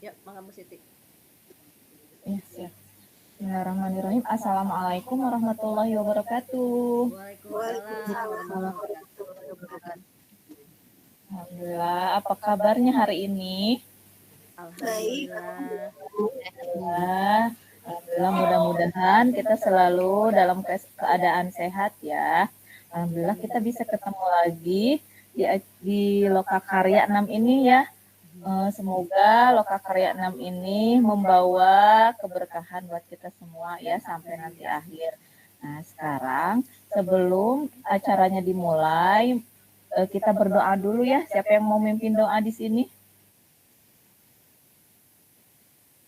Ya, Mangga Bu Siti. Ya, siap. Bismillahirrahmanirrahim. Assalamualaikum warahmatullahi wabarakatuh. Waalaikumsalam warahmatullahi wabarakatuh. Alhamdulillah, apa kabarnya hari ini? Alhamdulillah. Alhamdulillah, Alhamdulillah mudah-mudahan kita selalu dalam keadaan sehat ya. Alhamdulillah kita bisa ketemu lagi di Lokakarya 6 ini ya. Semoga Lokakarya 6 ini membawa keberkahan buat kita semua ya sampai nanti akhir. Nah, sekarang sebelum acaranya dimulai, kita berdoa dulu ya. Siapa yang mau mimpin doa di sini?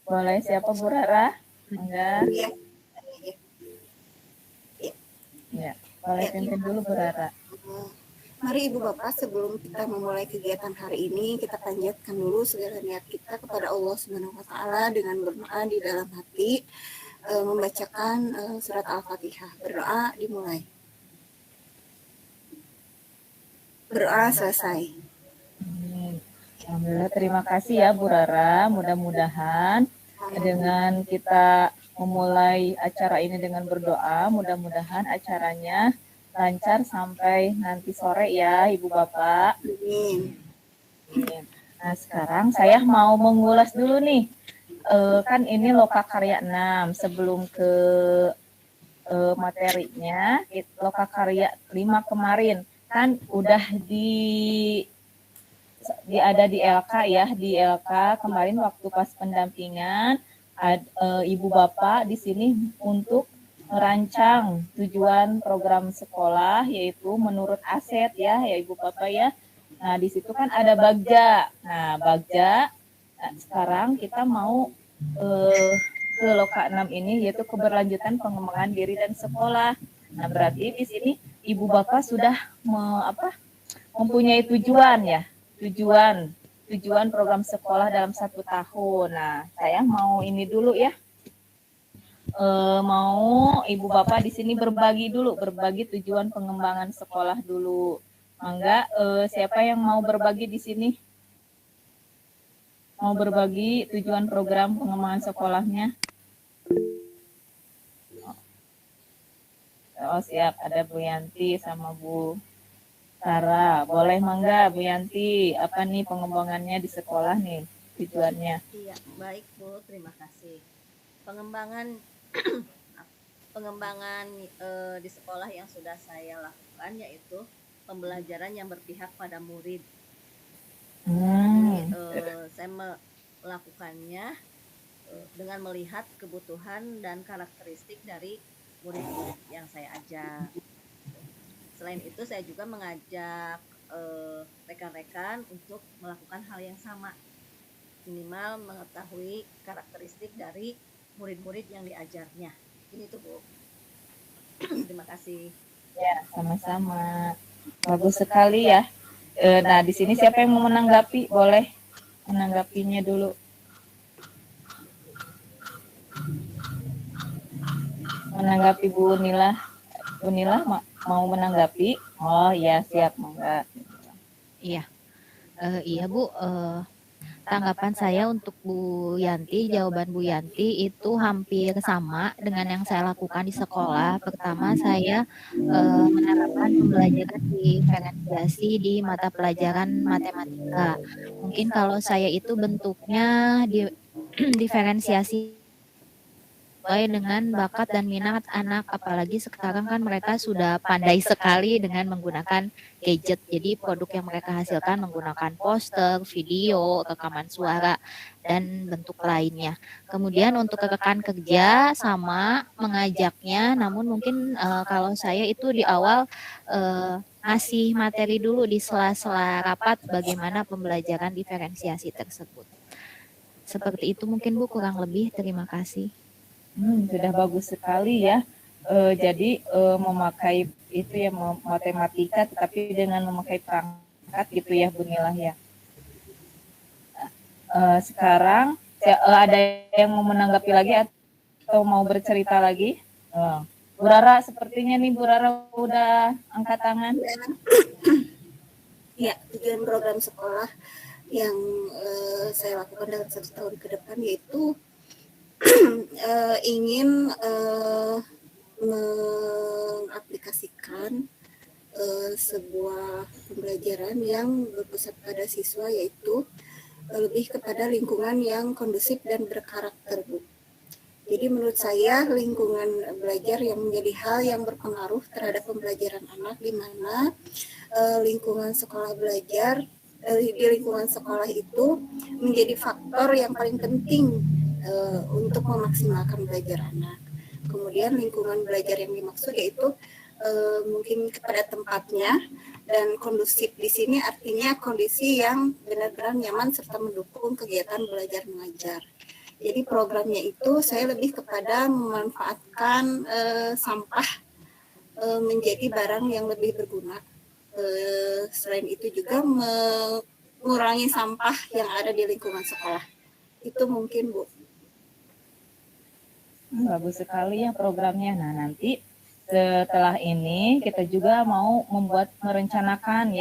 Boleh, siapa Bu Rara? Enggak? Ya, boleh pimpin dulu Bu Rara. Mari Ibu Bapak, sebelum kita memulai kegiatan hari ini, kita panjatkan dulu segala niat kita kepada Allah Subhanahu wa taala dengan berdoa di dalam hati, membacakan surat Al-Fatihah. Berdoa dimulai. Berdoa selesai. Alhamdulillah, terima kasih ya Bu Rara. Mudah-mudahan dengan kita memulai acara ini dengan berdoa, mudah-mudahan acaranya lancar sampai nanti sore ya Ibu Bapak. Amin. Nah, sekarang saya mau mengulas dulu nih. Kan ini Lokakarya 6. Sebelum ke materinya, Lokakarya 5 kemarin kan udah ada di LK ya, di LK kemarin waktu pas pendampingan Ibu Bapak di sini untuk merancang tujuan program sekolah yaitu menurut aset ya Ibu Bapak ya. Nah, di situ kan ada Bagja. Nah, Bagja sekarang kita mau ke Loka 6 ini yaitu keberlanjutan pengembangan diri dan sekolah. Nah, berarti di sini Ibu Bapak sudah mempunyai tujuan ya. Tujuan program sekolah dalam 1 tahun. Nah, saya mau ini dulu ya. Mau Ibu Bapak di sini berbagi tujuan pengembangan sekolah dulu. Mangga, siapa yang mau berbagi di sini? Mau berbagi tujuan program pengembangan sekolahnya? Oh, siap. Ada Bu Yanti sama Bu Sarah. Boleh Mangga, Bu Yanti. Apa nih pengembangannya di sekolah nih? Tujuannya. Iya, baik Bu, terima kasih. Pengembangan di sekolah yang sudah saya lakukan yaitu pembelajaran yang berpihak pada murid. Jadi saya melakukannya dengan melihat kebutuhan dan karakteristik dari murid-murid yang saya ajak. Selain itu saya juga mengajak rekan-rekan untuk melakukan hal yang sama, minimal mengetahui karakteristik dari murid-murid yang diajarnya. Ini tuh Bu. Terima kasih. Ya, sama-sama. Bagus sekali ya. Nah, di sini siapa yang mau menanggapi? Boleh menanggapinya dulu. Menanggapi Bu Nila. Bu Nila mau menanggapi? Oh iya, siap, Mangga. Iya. Iya Bu, tanggapan saya untuk Bu Yanti, jawaban Bu Yanti itu hampir sama dengan yang saya lakukan di sekolah. Pertama, saya menerapkan pembelajaran diferensiasi di mata pelajaran matematika. Mungkin kalau saya itu bentuknya diferensiasi sesuai dengan bakat dan minat anak, apalagi sekarang kan mereka sudah pandai sekali dengan menggunakan gadget. Jadi produk yang mereka hasilkan menggunakan poster, video, rekaman suara, dan bentuk lainnya. Kemudian untuk rekan kerja sama mengajaknya, namun mungkin kalau saya itu di awal ngasih materi dulu di sela-sela rapat bagaimana pembelajaran diferensiasi tersebut. Seperti itu mungkin Bu, kurang lebih. Terima kasih. Sudah bagus sekali ya. Jadi memakai itu ya matematika tetapi dengan memakai perangkat gitu ya Bu Nila ya. Sekarang ada yang mau menanggapi lagi atau mau bercerita lagi? Bu Rara sepertinya nih Bu Rara udah angkat tangan. Ya, tujuan program sekolah yang saya lakukan dalam 1 tahun ke depan, yaitu ingin mengaplikasikan sebuah pembelajaran yang berpusat pada siswa, yaitu lebih kepada lingkungan yang kondusif dan berkarakter, Bu. Jadi menurut saya lingkungan belajar yang menjadi hal yang berpengaruh terhadap pembelajaran anak, di mana lingkungan sekolah belajar, di lingkungan sekolah itu menjadi faktor yang paling penting untuk memaksimalkan belajar anak. Kemudian lingkungan belajar yang dimaksud yaitu mungkin kepada tempatnya, dan kondusif di sini artinya kondisi yang benar-benar nyaman serta mendukung kegiatan belajar mengajar. Jadi programnya itu saya lebih kepada memanfaatkan sampah menjadi barang yang lebih berguna. Selain itu juga mengurangi sampah yang ada di lingkungan sekolah. Itu mungkin, Bu. Bagus sekali ya programnya. Nah, nanti setelah ini kita juga mau merencanakan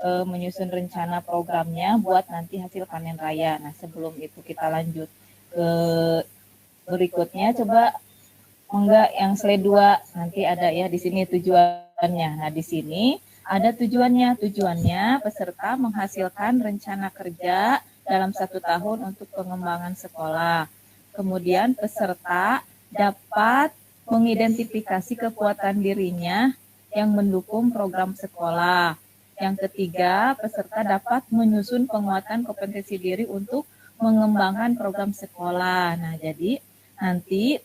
menyusun rencana programnya buat nanti hasil panen raya. Nah, sebelum itu kita lanjut ke berikutnya, coba enggak yang slide 2 nanti ada ya di sini tujuannya. Nah, di sini ada tujuannya. Tujuannya peserta menghasilkan rencana kerja dalam 1 tahun untuk pengembangan sekolah. Kemudian peserta dapat mengidentifikasi kekuatan dirinya yang mendukung program sekolah. Yang ketiga, peserta dapat menyusun penguatan kompetensi diri untuk mengembangkan program sekolah. Nah, jadi nanti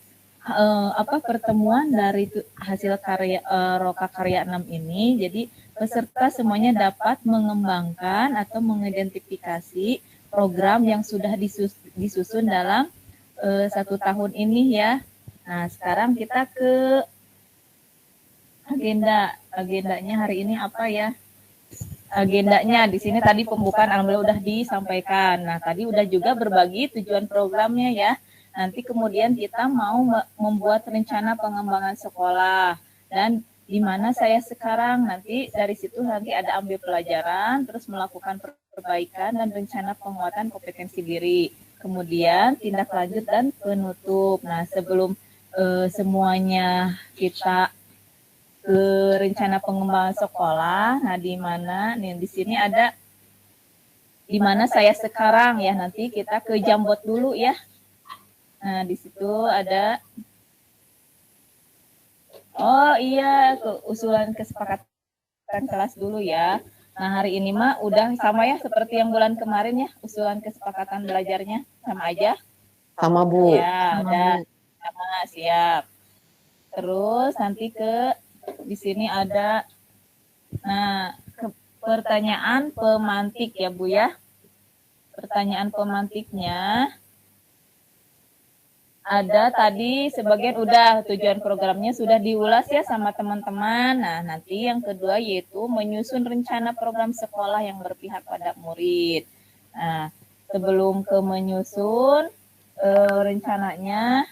pertemuan dari hasil karya Roka Karya 6 ini, jadi peserta semuanya dapat mengembangkan atau mengidentifikasi program yang sudah disusun dalam 1 tahun ini ya. Nah, sekarang kita ke agendanya hari ini apa ya? Agendanya di sini tadi pembukaan alhamdulillah udah disampaikan. Nah, tadi udah juga berbagi tujuan programnya ya. Nanti kemudian kita mau membuat rencana pengembangan sekolah dan di mana saya sekarang, nanti dari situ nanti ada ambil pelajaran, terus melakukan perbaikan dan rencana penguatan kompetensi diri. Kemudian tindak lanjut dan penutup. Nah, sebelum semuanya kita ke rencana pengembangan sekolah. Nah, di mana nih di sini ada di mana saya sekarang ya. Nanti kita ke Jambot dulu ya. Nah, di situ ada usulan kesepakatan kelas dulu ya. Nah, hari ini mah udah sama ya seperti yang bulan kemarin ya, usulan kesepakatan belajarnya sama aja. Sama, Bu. Ya, udah sama, siap. Terus nanti di sini ada pertanyaan pemantik ya, Bu ya. Pertanyaan pemantiknya ada tadi sebagian udah, tujuan programnya sudah diulas ya sama teman-teman. Nah, nanti yang kedua yaitu menyusun rencana program sekolah yang berpihak pada murid. Nah, sebelum ke menyusun rencananya,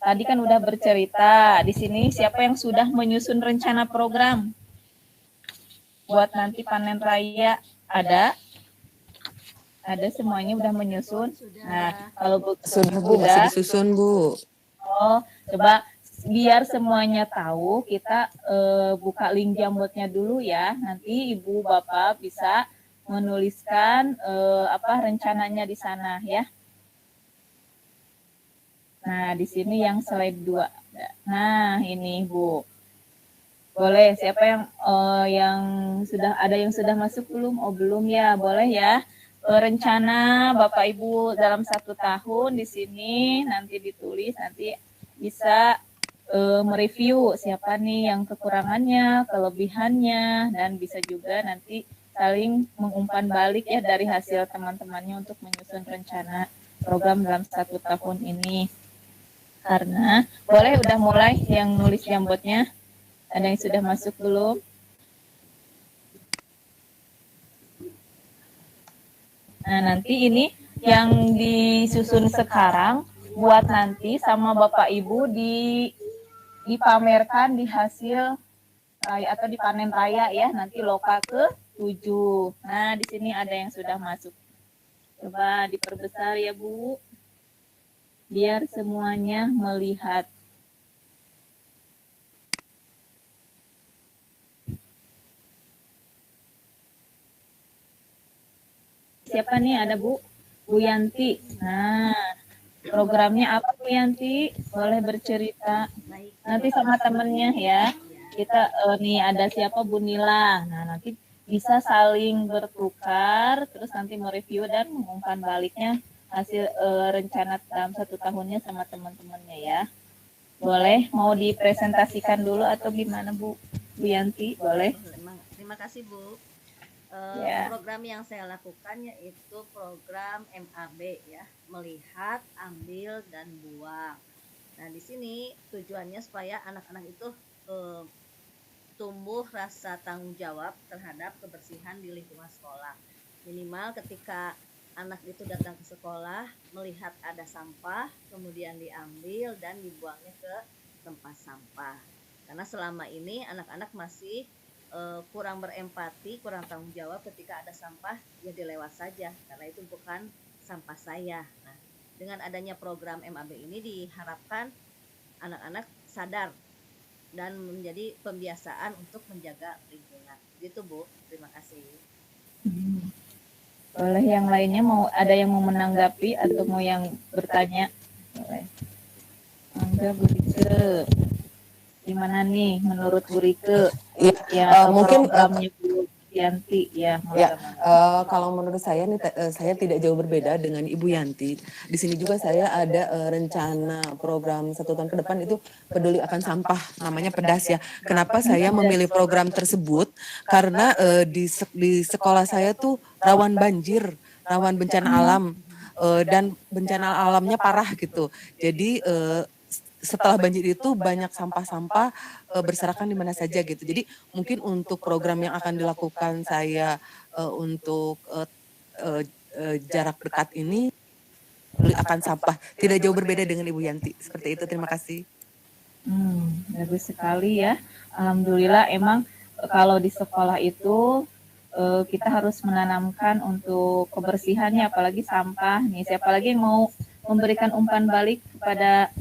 tadi kan udah bercerita. Di sini siapa yang sudah menyusun rencana program buat nanti panen raya? Ada semuanya udah menyusun. Nah, kalau Sudah, Bu, masih disusun, Bu. Oh, coba biar semuanya tahu, kita buka link Jambotnya dulu ya. Nanti Ibu Bapak bisa menuliskan rencananya di sana ya. Nah, di sini yang slide 2. Nah, ini Bu. Boleh, siapa yang sudah masuk belum? Oh, belum ya. Boleh ya. Rencana Bapak Ibu dalam 1 tahun di sini nanti ditulis, nanti bisa mereview siapa nih yang kekurangannya, kelebihannya, dan bisa juga nanti saling mengumpan balik ya dari hasil teman-temannya untuk menyusun rencana program dalam 1 tahun ini. Karena boleh udah mulai yang nulis Jambotnya. Ada yang sudah masuk belum? Nah, nanti ini yang disusun sekarang buat nanti sama Bapak Ibu dipamerkan di hasil raya atau di panen raya ya, nanti Loka ke-7. Nah, di sini ada yang sudah masuk. Coba diperbesar ya Bu, biar semuanya melihat. Siapa nih? Ada Bu Yanti. Nah, programnya apa Bu Yanti? Boleh bercerita. Baik, Nanti sama temennya ya. Kita nih ada siapa Bu Nila. Nah, nanti bisa saling bertukar, terus nanti mereview dan mengumpan baliknya hasil rencana dalam 1 tahunnya sama teman-temannya ya. Boleh, mau dipresentasikan dulu atau gimana Bu Yanti? Boleh. Terima kasih Bu. Ya. Program yang saya lakukan yaitu program MAB ya, melihat, ambil, dan buang. Nah, di sini tujuannya supaya anak-anak itu tumbuh rasa tanggung jawab terhadap kebersihan di lingkungan sekolah. Minimal ketika anak itu datang ke sekolah, melihat ada sampah, kemudian diambil dan dibuangnya ke tempat sampah. Karena selama ini anak-anak masih kurang berempati, kurang tanggung jawab ketika ada sampah, ya dilewat saja karena itu bukan sampah saya. Nah, dengan adanya program MAB ini diharapkan anak-anak sadar dan menjadi pembiasaan untuk menjaga lingkungan. Gitu Bu, terima kasih. Boleh yang lainnya ada yang mau menanggapi atau mau yang bertanya? Boleh. Angga, Bu Rike, gimana nih menurut Bu Rike? Ya, mungkin programnya Bu Yanti ya. Kalau menurut saya nih, saya tidak jauh berbeda dengan Ibu Yanti. Di sini juga saya ada rencana program 1 tahun ke depan itu peduli akan sampah, namanya PEDAS ya. Kenapa saya memilih program tersebut? Karena di sekolah saya tuh rawan banjir, rawan bencana alam, dan bencana alamnya parah gitu. Jadi setelah banjir itu banyak sampah-sampah berserakan di mana saja gitu. Jadi mungkin untuk program yang akan dilakukan saya untuk jarak dekat ini akan sampah tidak jauh berbeda dengan Ibu Yanti. Seperti itu, terima kasih. Bagus sekali ya. Alhamdulillah emang kalau di sekolah itu kita harus menanamkan untuk kebersihannya, apalagi sampah nih. Siapa lagi yang mau memberikan umpan balik kepada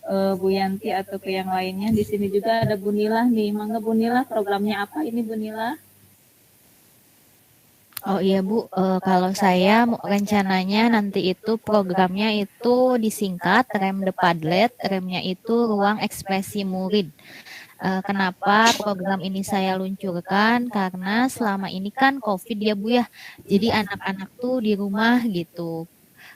Bu Yanti atau ke yang lainnya? Di sini juga ada Bu Nila nih. Mangga Bu Nila, programnya apa ini Bu Nila? Oh iya Bu, kalau saya rencananya nanti itu programnya itu disingkat Rem de Padlet, remnya itu Ruang Ekspresi Murid. Kenapa program ini saya luncurkan? Karena selama ini kan COVID ya Bu ya, jadi anak-anak tuh di rumah gitu.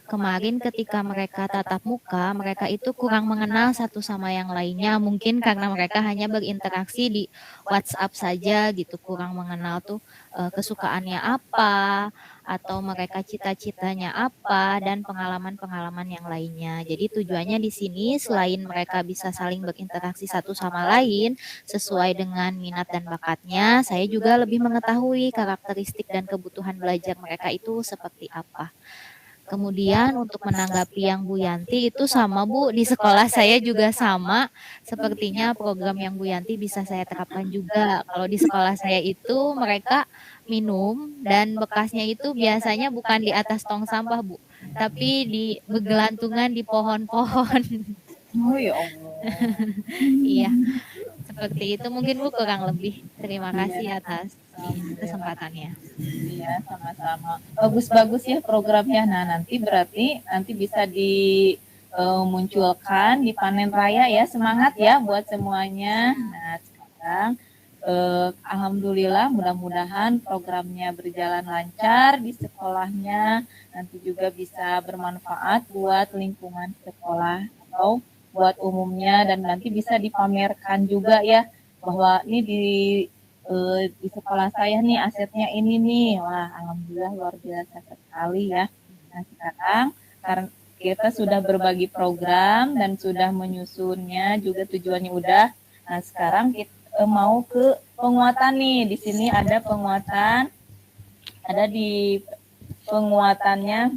Kemarin ketika mereka tatap muka, mereka itu kurang mengenal satu sama yang lainnya. Mungkin karena mereka hanya berinteraksi di WhatsApp saja gitu, kurang mengenal tuh kesukaannya apa, atau mereka cita-citanya apa, dan pengalaman-pengalaman yang lainnya. Jadi tujuannya di sini selain mereka bisa saling berinteraksi satu sama lain sesuai dengan minat dan bakatnya, saya juga lebih mengetahui karakteristik dan kebutuhan belajar mereka itu seperti apa. Kemudian untuk menanggapi yang Bu Yanti itu sama Bu, di sekolah saya juga sama. Sepertinya program yang Bu Yanti bisa saya terapkan juga. Kalau di sekolah saya itu mereka minum dan bekasnya itu biasanya bukan di atas tong sampah Bu, tapi di bergelantungan di pohon-pohon. Oh ya Allah. Iya, seperti itu mungkin Bu kurang lebih. Terima kasih atas kesempatannya. Iya, sama-sama. Bagus-bagus ya programnya. Nah, nanti bisa dimunculkan di panen raya ya. Semangat ya buat semuanya. Nah, sekarang alhamdulillah mudah-mudahan programnya berjalan lancar di sekolahnya. Nanti juga bisa bermanfaat buat lingkungan sekolah atau buat umumnya dan nanti bisa dipamerkan juga ya bahwa ini di sekolah saya nih asetnya ini nih. Wah, alhamdulillah luar biasa sekali ya. Nah, sekarang karena kita sudah berbagi program dan sudah menyusunnya juga tujuannya udah. Nah, sekarang kita mau ke penguatan nih. Di sini ada penguatan, ada di penguatannya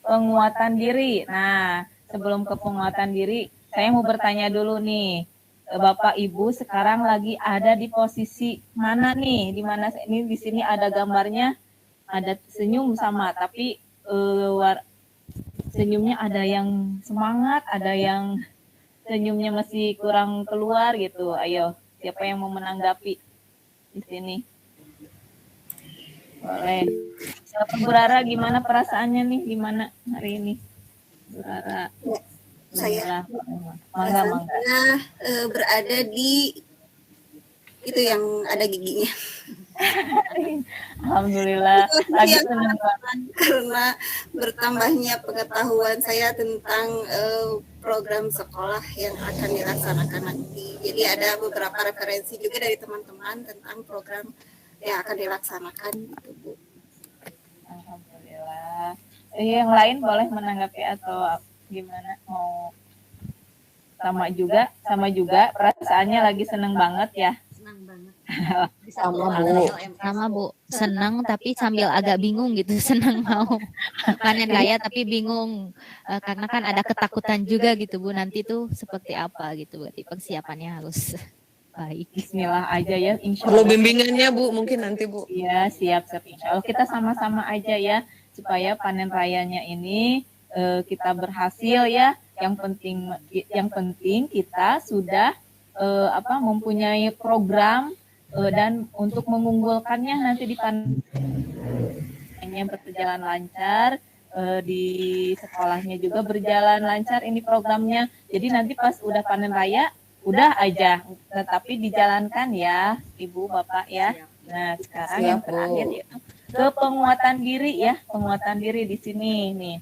penguatan diri. Nah, sebelum ke penguatan diri, saya mau bertanya dulu nih, Bapak Ibu sekarang lagi ada di posisi mana nih? Di mana ini di sini ada gambarnya ada senyum sama, tapi senyumnya ada yang semangat, ada yang senyumnya masih kurang keluar gitu. Ayo, siapa yang mau menanggapi di sini? Boleh. Siapa Bu Rara, gimana perasaannya nih? Gimana hari ini? Bu Rara. Saya Mangga, mangga. berada di itu yang ada giginya. Alhamdulillah. Lagi senang karena bertambahnya pengetahuan saya tentang program sekolah yang akan dilaksanakan nanti. Jadi ada beberapa referensi juga dari teman-teman tentang program yang akan dilaksanakan gitu, Bu. Alhamdulillah. Yang lain boleh menanggapi atau gimana? Mau sama juga perasaannya lagi seneng banget ya. Senang banget. Sama Bu, senang tapi sambil agak bingung gitu. Senang mau panen raya tapi bingung karena kan ada ketakutan juga gitu Bu, nanti tuh seperti apa gitu, berarti persiapannya harus baik. Bismillah aja ya, insya Perlu Allah. bimbingannya Bu, mungkin nanti Bu. Iya, siap insya Allah. Kita sama-sama aja ya, supaya panen rayanya ini kita berhasil ya. Yang penting kita sudah mempunyai program dan untuk mengunggulkannya nanti di panennya berjalan lancar, di sekolahnya juga berjalan lancar ini programnya. Jadi nanti pas udah panen raya udah aja, tetapi dijalankan ya Ibu Bapak ya. Nah, sekarang yang terakhir yaitu ke penguatan diri ya, penguatan diri di sini nih.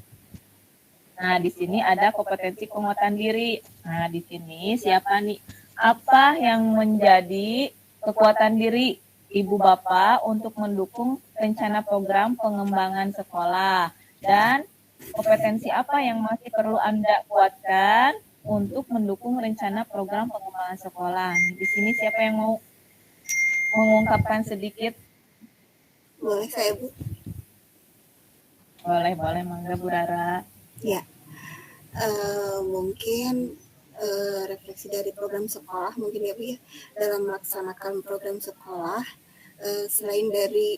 Nah, di sini ada kompetensi penguatan diri. Nah, di sini siapa nih? Apa yang menjadi kekuatan diri Ibu Bapak untuk mendukung rencana program pengembangan sekolah? Dan kompetensi apa yang masih perlu Anda kuatkan untuk mendukung rencana program pengembangan sekolah? Di sini siapa yang mau mengungkapkan sedikit? Boleh saya, Bu? Boleh, mangga Bu Rara. Ya, mungkin refleksi dari program sekolah mungkin ya Bu ya, dalam melaksanakan program sekolah selain dari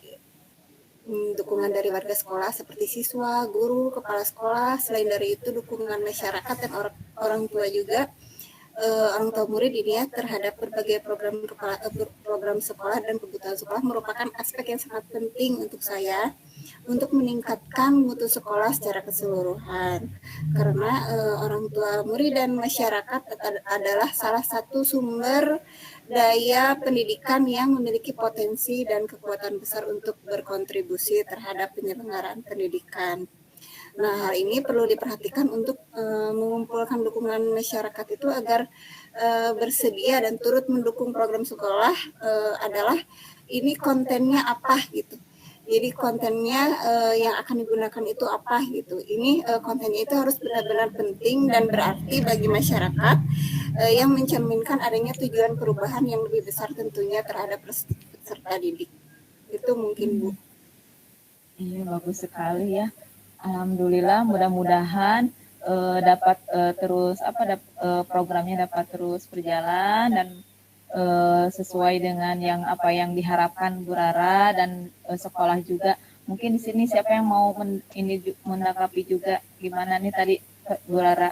dukungan dari warga sekolah seperti siswa, guru, kepala sekolah, selain dari itu dukungan masyarakat dan orang tua juga, orang tua murid ini ya terhadap berbagai program sekolah dan kebutuhan sekolah merupakan aspek yang sangat penting untuk saya untuk meningkatkan mutu sekolah secara keseluruhan, karena orang tua murid dan masyarakat adalah salah satu sumber daya pendidikan yang memiliki potensi dan kekuatan besar untuk berkontribusi terhadap penyelenggaraan pendidikan. Nah, hal ini perlu diperhatikan untuk mengumpulkan dukungan masyarakat itu agar bersedia dan turut mendukung program sekolah adalah ini kontennya apa gitu. Jadi kontennya yang akan digunakan itu apa gitu. Ini kontennya itu harus benar-benar penting dan berarti bagi masyarakat yang mencerminkan adanya tujuan perubahan yang lebih besar tentunya terhadap peserta didik. Itu mungkin Bu. Iya, bagus sekali ya. Alhamdulillah, mudah-mudahan dapat terus programnya dapat terus berjalan dan sesuai dengan yang diharapkan Bu Rara dan sekolah juga. Mungkin di sini siapa yang mau menanggapi juga gimana nih tadi Bu Rara?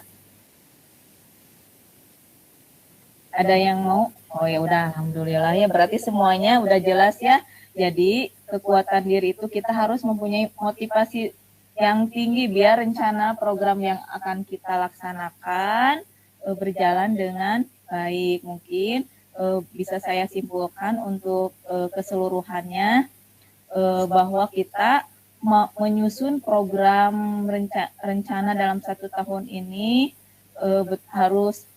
Ada yang mau? Oh ya udah, alhamdulillah ya. Berarti semuanya udah jelas ya. Jadi kekuatan diri itu kita harus mempunyai motivasi yang tinggi biar rencana program yang akan kita laksanakan berjalan dengan baik. Mungkin bisa saya simpulkan untuk keseluruhannya bahwa kita menyusun program rencana dalam 1 tahun ini harus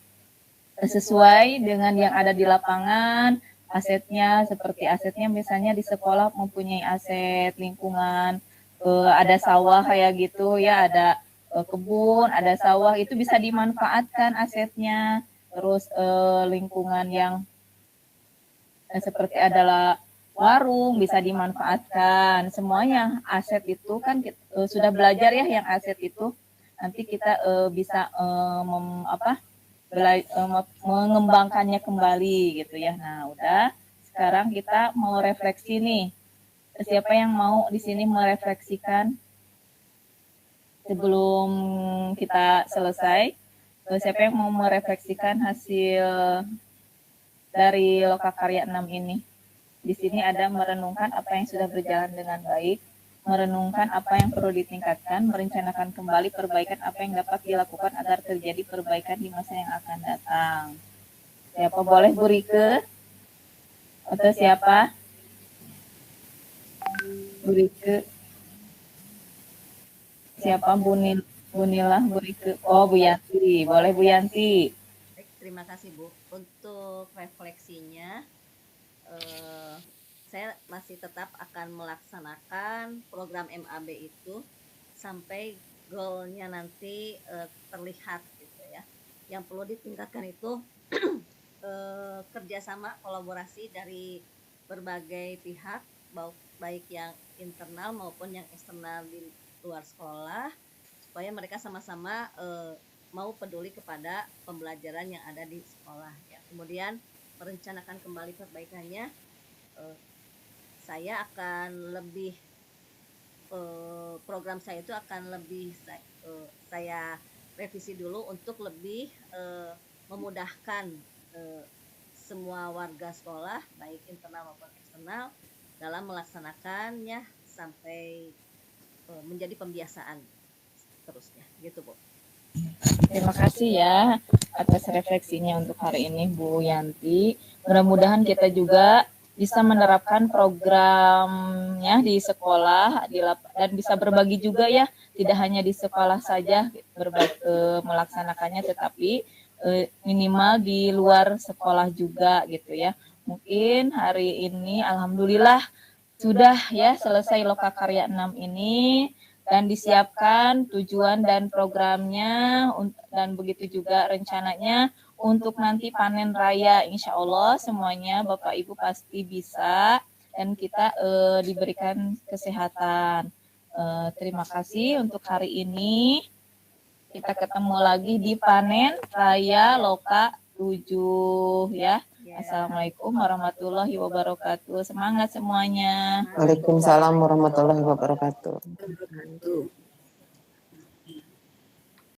sesuai dengan yang ada di lapangan, asetnya misalnya di sekolah mempunyai aset lingkungan, ada sawah kayak gitu ya, ada kebun, ada sawah, itu bisa dimanfaatkan asetnya. Terus lingkungan yang seperti adalah warung bisa dimanfaatkan. Semuanya aset itu kan sudah belajar ya yang aset itu. Nanti kita bisa mengembangkannya kembali gitu ya. Nah, udah sekarang kita mau refleksi nih. Siapa yang mau di sini merefleksikan sebelum kita selesai? Siapa yang mau merefleksikan hasil dari Lokakarya 6 ini? Di sini ada merenungkan apa yang sudah berjalan dengan baik, merenungkan apa yang perlu ditingkatkan, merencanakan kembali perbaikan apa yang dapat dilakukan agar terjadi perbaikan di masa yang akan datang. Siapa boleh Bu Rike? Atau siapa? Bu Rike. Siapa Bu Nila, Bu Rike? Oh, Bu Yanti. Boleh Bu Yanti. Baik, terima kasih Bu. Untuk refleksinya, saya masih tetap akan melaksanakan program MAB itu sampai goalnya nanti terlihat gitu ya. Yang perlu ditingkatkan itu kerjasama kolaborasi dari berbagai pihak, baik yang internal maupun yang eksternal di luar sekolah, supaya mereka sama-sama mau peduli kepada pembelajaran yang ada di sekolah ya. Kemudian merencanakan kembali perbaikannya, saya akan lebih program saya itu akan lebih saya revisi dulu untuk lebih memudahkan semua warga sekolah baik internal maupun eksternal dalam melaksanakannya sampai menjadi pembiasaan terusnya gitu Bu. Terima kasih ya atas refleksinya untuk hari ini Bu Yanti. Mudah-mudahan kita juga bisa menerapkan programnya di sekolah dan bisa berbagi juga ya, tidak hanya di sekolah saja melaksanakannya, tetapi minimal di luar sekolah juga gitu ya. Mungkin hari ini alhamdulillah sudah ya selesai Lokakarya 6 ini dan disiapkan tujuan dan programnya dan begitu juga rencananya untuk nanti panen raya. Insya Allah semuanya Bapak Ibu pasti bisa dan kita diberikan kesehatan. Terima kasih untuk hari ini. Kita ketemu lagi di panen raya Loka 7 ya. Assalamualaikum warahmatullahi wabarakatuh. Semangat semuanya. Waalaikumsalam warahmatullahi wabarakatuh. Wabarakatuh.